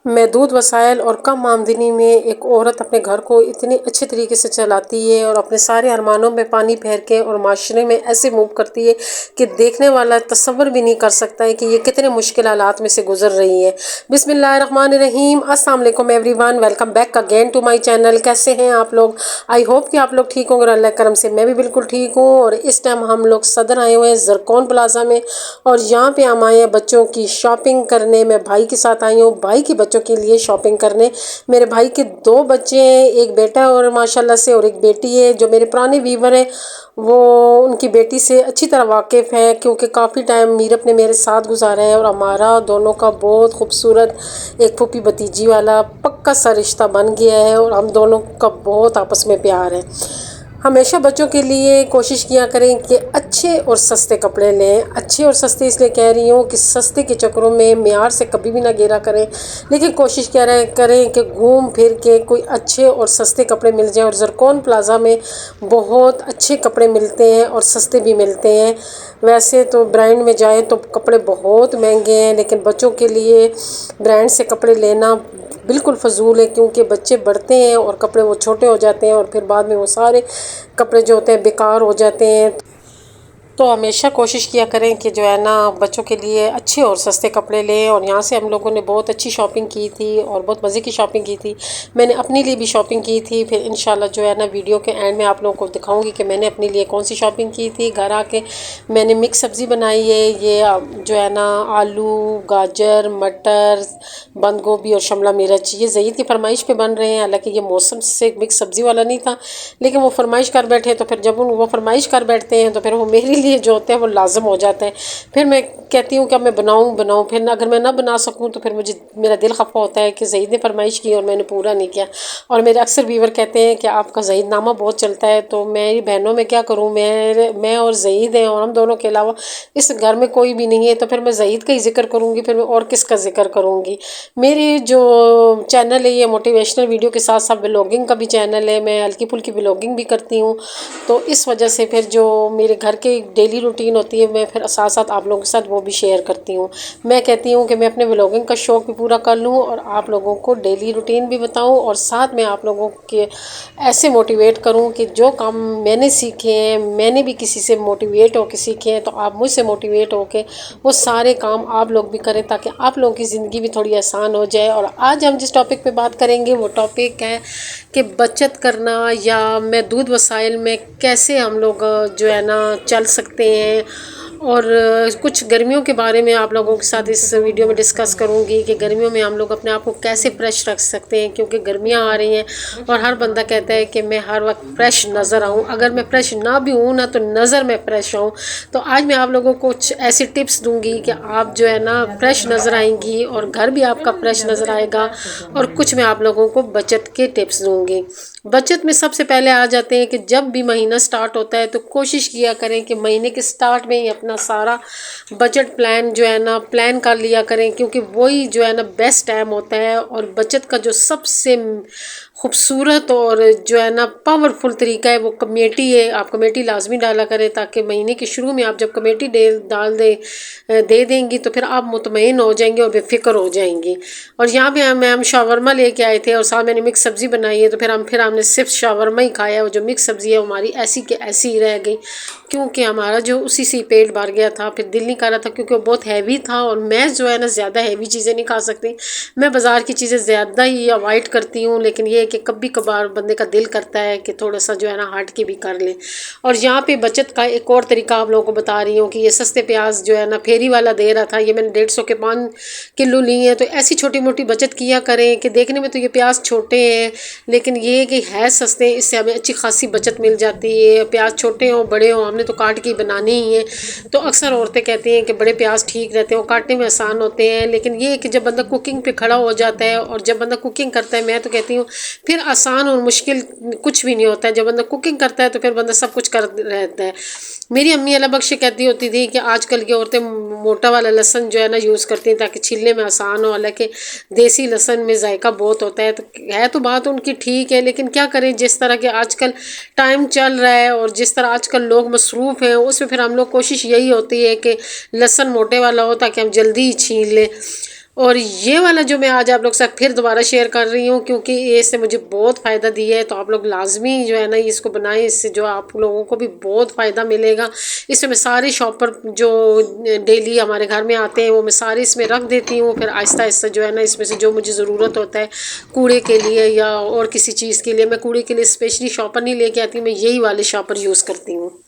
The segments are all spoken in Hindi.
महदूद वसाइल और कम आमदनी में एक औरत अपने घर को इतनी अच्छे तरीके से चलाती है और अपने सारे अरमानों में पानी फेर के और माशरे में ऐसे मूव करती है कि देखने वाला तसव्वुर भी नहीं कर सकता है कि ये कितने मुश्किल हालात में से गुजर रही है। बिस्मिल्लाहिर्रहमानिर्रहीम, अस्सलाम वालेकुम everyone, welcome back again to my channel. कैसे हैं आप लोग? आई होप कि आप लोग ठीक होंगे और अल्लाह करम से मैं भी बिल्कुल ठीक हूँ। और इस टाइम हम लोग सदर आए हुए हैं ज़रकौन प्लाजा में और यहाँ पे हम आए हैं बच्चों की शॉपिंग करने। मैं भाई के साथ आई हूँ, भाई की बच्चों के लिए शॉपिंग करने। मेरे भाई के दो बच्चे हैं, एक बेटा और माशाल्लाह से और एक बेटी है। जो मेरे पुराने व्यूवर हैं वो उनकी बेटी से अच्छी तरह वाकिफ़ है क्योंकि काफ़ी टाइम मीरब ने मेरे साथ गुजारा है और हमारा दोनों का बहुत खूबसूरत एक फूफी भतीजी वाला पक्का सा रिश्ता बन गया है और हम दोनों का बहुत आपस में प्यार है। हमेशा बच्चों के लिए कोशिश किया करें कि अच्छे और सस्ते कपड़े लें। अच्छे और सस्ते इसलिए कह रही हूँ कि सस्ते के चक्करों में मियार से कभी भी ना गिरा करें, लेकिन कोशिश करें कि घूम फिर के कोई अच्छे और सस्ते कपड़े मिल जाएं। और ज़रकौन प्लाज़ा में बहुत अच्छे कपड़े मिलते हैं और सस्ते भी मिलते हैं। वैसे तो ब्रांड में जाएं तो कपड़े बहुत महंगे हैं, लेकिन बच्चों के लिए ब्रांड से कपड़े लेना बिल्कुल फ़जूल है क्योंकि बच्चे बढ़ते हैं और कपड़े वो छोटे हो जाते हैं और फिर बाद में वो सारे कपड़े जो होते हैं बेकार हो जाते हैं। तो हमेशा कोशिश किया करें कि जो है ना बच्चों के लिए अच्छे और सस्ते कपड़े लें। और यहाँ से हम लोगों ने बहुत अच्छी शॉपिंग की थी और बहुत मज़े की शॉपिंग की थी। मैंने अपने लिए भी शॉपिंग की थी। फिर इंशाल्लाह जो है ना वीडियो के एंड में आप लोगों को दिखाऊंगी कि मैंने अपने लिए कौन सी शॉपिंग की थी। घर आके मैंने मिक्स सब्ज़ी बनाई है। ये जो है ना आलू, गाजर, मटर, बंद गोभी और शिमला मिर्च, ये ज़ईद की फरमाइश पे बन रहे हैं। हालांकि ये मौसम से मिक्स सब्ज़ी वाला नहीं था, लेकिन वो फरमाइश कर बैठे तो फिर जब वो फरमाइश कर बैठते हैं तो फिर वो मेरे लिए जो होते हैं वो लाजम हो जाते हैं। फिर मैं कहती हूँ कि अब मैं बनाऊँ। फिर अगर मैं ना बना सकूँ तो फिर मुझे मेरा दिल खफा होता है कि ज़ईद ने फरमाइश की और मैंने पूरा नहीं किया। और मेरे अक्सर व्यूवर कहते हैं कि आपका ज़ईद नामा बहुत चलता है। तो मेरी बहनों में क्या करूँ, मैं और ज़ईद हैं और हम दोनों के अलावा इस घर में कोई भी नहीं है, तो फिर मैं ज़ईद का ही जिक्र करूँगी, फिर मैं और किसका जिक्र करूँगी। मेरी जो चैनल है ये मोटिवेशनल वीडियो के साथ साथ ब्लॉगिंग का भी चैनल है। मैं हल्की फुल्की ब्लॉगिंग भी करती हूँ, तो इस वजह से फिर जो मेरे घर के डेली रूटीन होती है मैं फिर साथ साथ आप लोगों के साथ वो भी शेयर करती हूँ। मैं कहती हूँ कि मैं अपने ब्लॉगिंग का शौक़ भी पूरा कर लूँ और आप लोगों को डेली रूटीन भी बताऊँ और साथ में आप लोगों के ऐसे मोटिवेट करूँ कि जो काम मैंने सीखे हैं, मैंने भी किसी से मोटिवेट होकर सीखे हैं, तो आप मुझसे मोटिवेट होकर वो सारे काम आप लोग भी करें ताकि आप लोगों की ज़िंदगी भी थोड़ी आसान हो जाए। और आज हम जिस टॉपिक पे बात करेंगे वो टॉपिक है कि बचत करना या महदूद वसाइल में कैसे हम लोग जो है ना चल सकते हैं। और कुछ गर्मियों के बारे में आप लोगों के साथ इस वीडियो में डिस्कस करूंगी कि गर्मियों में हम लोग अपने आप को कैसे फ्रेश रख सकते हैं, क्योंकि गर्मियां आ रही हैं और हर बंदा कहता है कि मैं हर वक्त फ्रेश नज़र आऊं। अगर मैं फ्रेश ना भी हूं ना तो नज़र में फ्रेश आऊं। तो आज मैं आप लोगों को कुछ ऐसी टिप्स दूंगी कि आप जो है ना फ्रेश नज़र आएंगी और घर भी आपका फ्रेश नज़र आएगा। और कुछ मैं आप लोगों को बचत के टिप्स दूंगी। बचत में सबसे पहले आ जाते हैं कि जब भी महीना स्टार्ट होता है तो कोशिश किया करें कि महीने के स्टार्ट में ही अपना सारा बजट प्लान जो है ना प्लान कर लिया करें, क्योंकि वही जो है ना बेस्ट टाइम होता है। और बचत का जो सबसे खूबसूरत और जो है ना पावरफुल तरीका है वो कमेटी है। आप कमेटी लाजमी डाला करें ताकि महीने के शुरू में आप जब कमेटी डाल दे देंगी तो फिर आप मुतमईन हो जाएंगे और बेफिक्र हो जाएंगी। और यहाँ पे हम शावरमा लेके आए थे और साथ मैंने मिक्स सब्ज़ी बनाई है, तो फिर हमने सिर्फ शावरमा ही खाया। वो जो मिक्स सब्ज़ी है हमारी ऐसी के ऐसी ही रह गई क्योंकि हमारा जो उसी से पेट भर गया था। फिर दिल नहीं कर रहा था क्योंकि वो बहुत हैवी था और मैं जो है ना ज़्यादा हैवी चीज़ें नहीं खा सकती। मैं बाज़ार की चीज़ें ज़्यादा ही अवॉइड करती हूँ, लेकिन ये है कि कभी कभार बंदे का दिल करता है कि थोड़ा सा जो है ना हट के भी कर ले। और यहाँ पे बचत का एक और तरीका आप लोगों को बता रही हूँ कि ये सस्ते प्याज जो है ना फेरी वाला दे रहा था, ये मैंने 150 के 5 किलो लिए हैं। तो ऐसी छोटी मोटी बचत किया करें कि देखने में तो ये प्याज छोटे हैं लेकिन ये कि है सस्ते हैं, इससे हमें अच्छी खासी बचत मिल जाती है। प्याज छोटे हों बड़े हों हमने तो काट के बनाने ही है। तो अक्सर औरतें कहती हैं कि बड़े प्याज ठीक रहते हैं, वो काटने में आसान होते हैं। लेकिन ये है कि जब बंदा कुकिंग पे खड़ा हो जाता है और जब बंदा कुकिंग करता है, मैं तो कहती हूँ फिर आसान और मुश्किल कुछ भी नहीं होता है। जब बंदा कुकिंग करता है तो फिर बंदा सब कुछ कर रहता है। मेरी अम्मी अल्लाह बख्शे कहती होती थी कि आजकल की औरतें मोटा वाला लहसन जो है ना यूज़ करती हैं ताकि छीलने में आसान हो। हालांकि देसी लहसन में जायका बहुत होता है तो बात उनकी ठीक है, लेकिन क्या करें जिस तरह के आजकल टाइम चल रहा है और जिस तरह आजकल लोग मसरूफ़ हैं उसमें फिर हम लोग कोशिश यही होती है कि लहसन मोटे वाला हो ताकि हम जल्दी ही छील लें। और ये वाला जो मैं आज आप लोग के साथ फिर दोबारा शेयर कर रही हूँ, क्योंकि इससे मुझे बहुत फ़ायदा दिया है। तो आप लोग लाजमी जो है ना इसको बनाएं, इससे जो आप लोगों को भी बहुत फ़ायदा मिलेगा। इसमें मैं सारे शॉपर जो डेली हमारे घर में आते हैं वो मैं सारे इसमें रख देती हूँ। फिर आहिस्ता आहिस्ता जो है ना इसमें से जो मुझे ज़रूरत होता है कूड़े के लिए या और किसी चीज़ के लिए, मैं कूड़े के लिए स्पेशली शॉपर नहीं लेके आती, मैं यही वाले शॉपर यूज़ करती हूँ।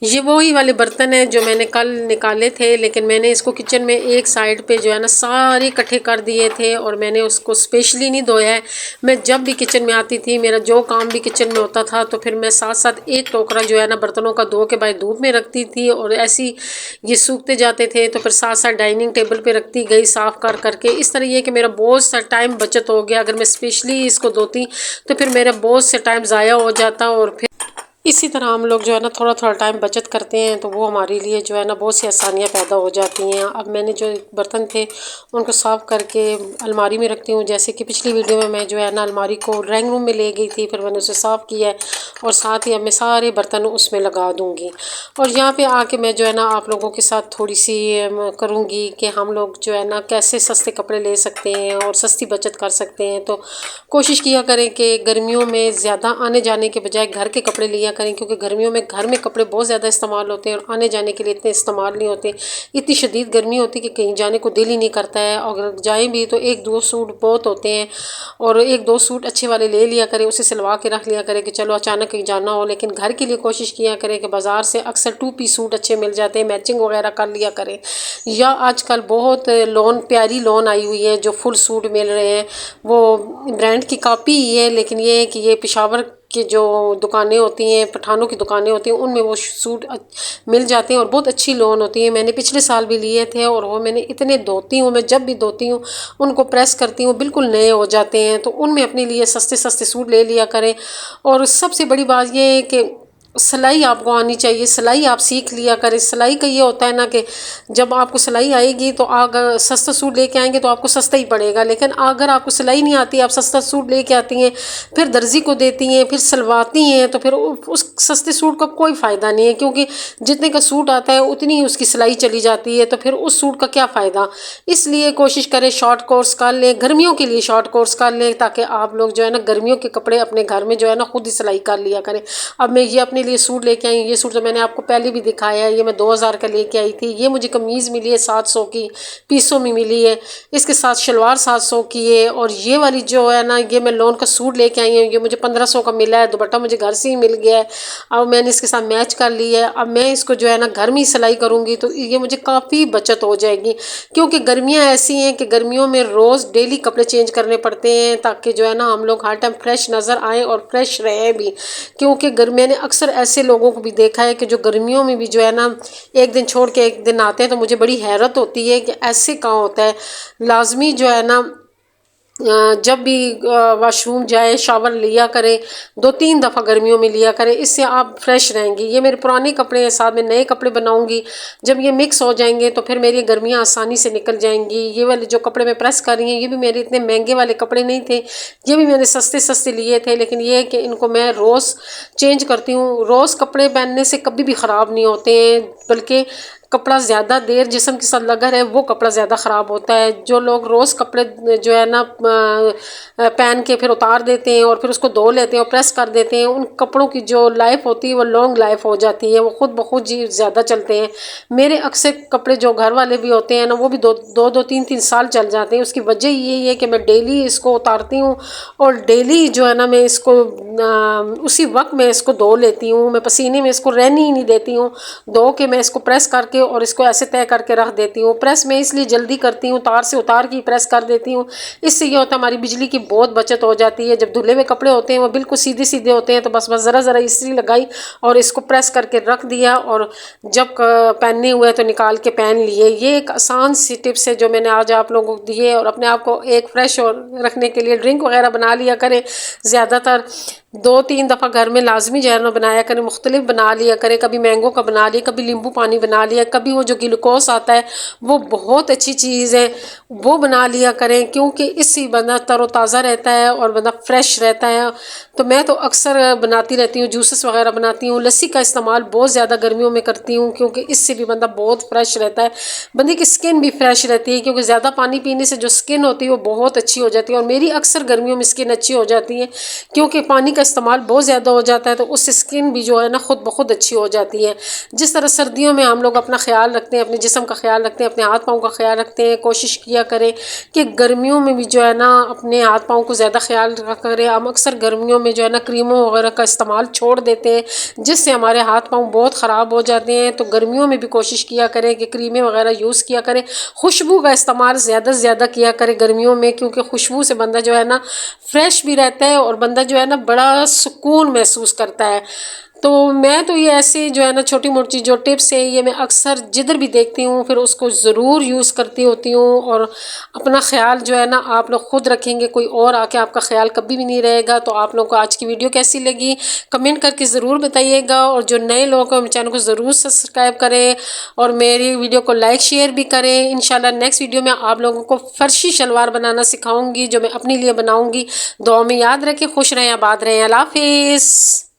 ये वही वाले बर्तन हैं जो मैंने कल निकाले थे, लेकिन मैंने इसको किचन में एक साइड पे जो है ना सारे इकट्ठे कर दिए थे और मैंने उसको स्पेशली नहीं धोया है। मैं जब भी किचन में आती थी, मेरा जो काम भी किचन में होता था, तो फिर मैं साथ साथ एक टोकरा जो है ना बर्तनों का धो के भाई धूप में रखती थी और ऐसी ये सूखते जाते थे। तो फिर साथ साथ डाइनिंग टेबल पे रखती गई साफ़ कर करके। इस तरह ये कि मेरा बहुत सा टाइम बचत हो गया। अगर मैं स्पेशली इसको धोती तो फिर मेरा बहुत से टाइम ज़ाया हो जाता। और फिर इसी तरह हम लोग जो है ना थोड़ा थोड़ा टाइम बचत करते हैं, तो वो हमारे लिए जो है ना बहुत सी आसानियाँ पैदा हो जाती हैं। अब मैंने जो बर्तन थे उनको साफ़ करके अलमारी में रखती हूँ। जैसे कि पिछली वीडियो में मैं जो है ना अलमारी को ड्राइंग रूम में ले गई थी, फिर मैंने उसे साफ़ किया है और साथ ही अब मैं सारे बर्तन उसमें लगा दूँगी। और यहाँ पे आके मैं जो है ना आप लोगों के साथ थोड़ी सी करूँगी कि हम लोग जो है ना कैसे सस्ते कपड़े ले सकते हैं और सस्ती बचत कर सकते हैं। तो कोशिश किया करें कि गर्मियों में ज़्यादा आने जाने के बजाय घर के कपड़े लिया करें, क्योंकि गर्मियों में घर में कपड़े बहुत ज़्यादा इस्तेमाल होते हैं और आने जाने के लिए इतने इस्तेमाल नहीं होते। इतनी शदीद गर्मी होती है कि कहीं जाने को दिल ही नहीं करता है, और अगर जाएँ भी तो एक दो सूट बहुत होते हैं और एक दो सूट अच्छे वाले ले लिया करें, उसे सिलवा के रख लिया करें कि चलो अचानक कहीं जाना हो। लेकिन घर के लिए कोशिश किया करें कि बाज़ार से अक्सर 2 पीस सूट अच्छे मिल जाते हैं, मैचिंग वगैरह कर लिया करें। या आजकल बहुत लोन प्यारी लोन आई हुई है जो फुल सूट मिल रहे हैं, वो ब्रांड की कॉपी ही है, लेकिन ये है कि ये पेशावर की जो दुकानें होती हैं, पठानों की दुकानें होती हैं, उनमें वो सूट मिल जाते हैं और बहुत अच्छी लोन होती है। मैंने पिछले साल भी लिए थे और वो मैंने इतने धोती हूँ, मैं जब भी धोती हूँ उनको प्रेस करती हूँ बिल्कुल नए हो जाते हैं। तो उनमें अपने लिए सस्ते सस्ते सूट ले लिया करें। और सबसे बड़ी बात ये है कि सिलाई आपको आनी चाहिए, सिलाई आप सीख लिया करें। सिलाई का ये होता है ना कि जब आपको सिलाई आएगी तो अगर सस्ता सूट लेके आएंगे तो आपको सस्ता ही पड़ेगा, लेकिन अगर आपको सिलाई नहीं आती, आप सस्ता सूट लेके आती हैं, फिर दर्जी को देती हैं, फिर सिलवाती हैं, तो फिर उस सस्ते सूट का कोई फ़ायदा नहीं है, क्योंकि जितने का सूट आता है उतनी ही उसकी सिलाई चली जाती है, तो फिर उस सूट का क्या फ़ायदा। इसलिए कोशिश करें शॉर्ट कोर्स कर लें, गर्मियों के लिए शॉर्ट कोर्स कर लें, ताकि आप लोग जो है ना गर्मियों के कपड़े अपने घर में जो है ना खुद ही सिलाई कर लिया करें। अब मैं ये अपने लिए सूट लेके आई, ये सूट तो मैंने आपको पहले भी दिखाया है, ये मैं 2000 का लेके आई थी। ये मुझे कमीज़ मिली है 700 की, पीसों में मिली है। इसके साथ शलवार 700 की है। और ये वाली जो है ना ये मैं लोन का सूट लेके आई हूँ, ये मुझे 1500 का मिला है। दुपट्टा मुझे घर से ही मिल गया है, अब मैंने इसके साथ मैच कर लिया है। अब मैं इसको जो है ना घर में ही सिलाई करूँगी तो ये मुझे काफ़ी बचत हो जाएगी, क्योंकि गर्मियाँ ऐसी हैं कि गर्मियों में रोज़ डेली कपड़े चेंज करने पड़ते हैं, ताकि जो है ना हम लोग हर टाइम फ्रेश नज़र आए और फ्रेश रहे भी। क्योंकि मैंने अक्सर ऐसे लोगों को भी देखा है कि जो गर्मियों में भी जो है ना एक दिन छोड़ के एक दिन आते हैं, तो मुझे बड़ी हैरत होती है कि ऐसे कहाँ होता है। लाजमी जो है ना जब भी वॉशरूम जाए शावर लिया करें, 2-3 दफ़ा गर्मियों में लिया करें, इससे आप फ्रेश रहेंगी। ये मेरे पुराने कपड़े हैं, साथ में नए कपड़े बनाऊंगी। जब ये मिक्स हो जाएंगे तो फिर मेरी गर्मियाँ आसानी से निकल जाएंगी। ये वाले जो कपड़े मैं प्रेस कर रही हूँ ये भी मेरे इतने महंगे वाले कपड़े नहीं थे, ये भी मैंने सस्ते सस्ते लिए थे, लेकिन ये है कि इनको मैं रोज़ चेंज करती हूँ। रोज़ कपड़े पहनने से कभी भी ख़राब नहीं होते हैं, बल्कि कपड़ा ज़्यादा देर जिस्म के साथ लगा रहे वो कपड़ा ज़्यादा ख़राब होता है। जो लोग रोज़ कपड़े जो है ना पहन के फिर उतार देते हैं और फिर उसको धो लेते हैं और प्रेस कर देते हैं, उन कपड़ों की जो लाइफ होती है वो लॉन्ग लाइफ हो जाती है, वो खुद ब खुद जी ज़्यादा चलते हैं। मेरे अक्सर कपड़े जो घर वाले भी होते हैं ना वो भी दो 3-3 साल चल जाते हैं। उसकी वजह यही है कि मैं डेली इसको उतारती हूँ और डेली जो है ना मैं इसको उसी वक्त मैं इसको धो लेती हूँ। मैं पसीने में इसको रहने ही नहीं देती हूँ, धो के मैं इसको प्रेस करके और इसको ऐसे तय करके रख देती हूँ। प्रेस मैं इसलिए जल्दी करती हूँ, तार से उतार के प्रेस कर देती हूँ। इससे ये होता है हमारी बिजली की बहुत बचत हो जाती है। जब धुले हुए कपड़े होते हैं वो बिल्कुल सीधे सीधे होते हैं, तो बस ज़रा ज़रा इस्त्री लगाई और इसको प्रेस करके रख दिया, और जब पहनने हुए तो निकाल के पहन लिए। ये एक आसान सी टिप्स है जो मैंने आज आप लोगों को दिए। और अपने आप को एक फ्रेश और रखने के लिए ड्रिंक वगैरह बना लिया करें। ज़्यादातर 2-3 दफ़ा घर में लाजमी जो है ना बनाया करें, मुख्तलिफ बना लिया करें, कभी मैंगो का बना लिया, कभी नींबू पानी बना लिया, कभी वो जो ग्लूकोज आता है वो बहुत अच्छी चीज़ है, वो बना लिया करें, क्योंकि इससे बंदा तरोताज़ा रहता है और बंदा फ्रेश रहता है। तो मैं तो अक्सर बनाती रहती हूँ, जूसेस वगैरह बनाती हूँ। लस्सी का इस्तेमाल बहुत ज़्यादा गर्मियों में करती हूँ, क्योंकि इससे भी बंदा बहुत फ्रेश रहता है, बंदे की स्किन भी फ्रेश रहती है, क्योंकि ज़्यादा पानी पीने से जो स्किन होती है वो बहुत अच्छी हो जाती है। और मेरी अक्सर गर्मियों में स्किन अच्छी हो जाती है, क्योंकि पानी का इस्तेमाल बहुत ज़्यादा हो जाता है, तो उससे स्किन भी जो है ना खुद ब खुद अच्छी हो जाती है। जिस तरह सर्दियों में हम लोग अपना ख्याल रखते हैं, अपने जिस्म का ख्याल रखते हैं, अपने हाथ पाँव का ख्याल रखते हैं, कोशिश किया करें कि गर्मियों में भी जो है ना अपने हाथ पाँव को ज़्यादा ख्याल रखा करें। हम अक्सर गर्मियों में जो है ना क्रीमों वगैरह का इस्तेमाल छोड़ देते हैं, जिससे हमारे हाथ पाँव बहुत ख़राब हो जाते हैं। तो गर्मियों में भी कोशिश किया करें कि क्रीमें वगैरह यूज़ किया करें, खुशबू का इस्तेमाल ज़्यादा से ज़्यादा किया करें गर्मियों में, क्योंकि खुशबू से बंदा जो है ना फ्रेश भी रहता है और बंदा जो है ना बड़ा सुकून महसूस करता है। तो मैं तो ये ऐसे जो है ना छोटी मोटी जो टिप्स है ये मैं अक्सर जिधर भी देखती हूँ फिर उसको ज़रूर यूज़ करती होती हूँ। और अपना ख्याल जो है ना आप लोग खुद रखेंगे, कोई और आके आपका ख्याल कभी भी नहीं रहेगा। तो आप लोगों को आज की वीडियो कैसी लगी कमेंट करके ज़रूर बताइएगा, और जो नए लोग हैं मेरे चैनल को ज़रूर सब्सक्राइब करें और मेरी वीडियो को लाइक शेयर भी करें। इंशाल्लाह नेक्स्ट वीडियो में आप लोगों को फर्शी शलवार बनाना सिखाऊंगी, जो मैं अपने लिए बनाऊंगी। दुआ में याद रखें, खुश रहें, आबाद रहें, अल्लाह हाफिज़।